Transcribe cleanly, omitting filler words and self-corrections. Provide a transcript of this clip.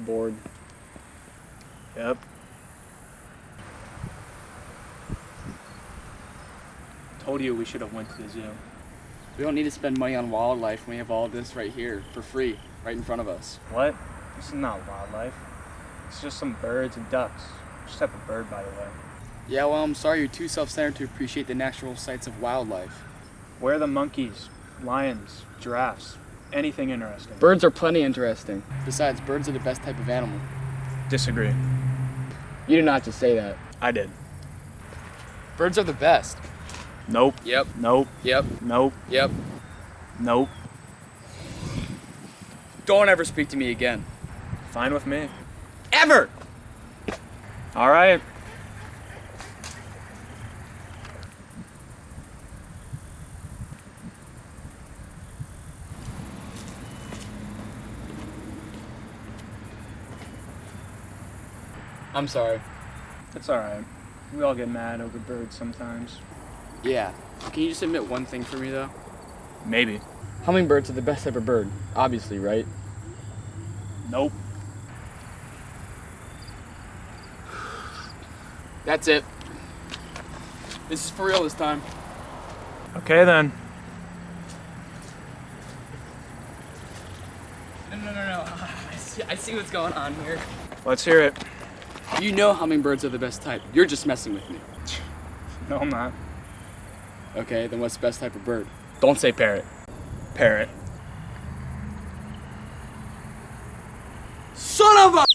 Bored. Yep. Told you we should have went to the zoo. We don't need to spend money on wildlife when we have all this right here for free, right in front of us. What? This is not wildlife. It's just some birds and ducks. Just type of bird, by the way. Yeah, well, I'm sorry you're too self-centered to appreciate the natural sights of wildlife. Where are the monkeys, lions, giraffes, anything interesting? Birds are plenty interesting. Besides, birds are the best type of animal. Disagree. You did not just say that. I did. Birds are the best. Nope. Yep. Nope. Yep. Nope. Yep. Nope. Don't ever speak to me again. Fine with me. Ever! All right. I'm sorry. It's all right. We all get mad over birds sometimes. Yeah. Can you just admit one thing for me, though? Maybe. Hummingbirds are the best type of bird, obviously, right? Nope. That's it. This is for real this time. Okay then. No. I see what's going on here. Let's hear it. You know hummingbirds are the best type. You're just messing with me. No, I'm not. Okay, then what's the best type of bird? Don't say parrot. Parrot. Son of a...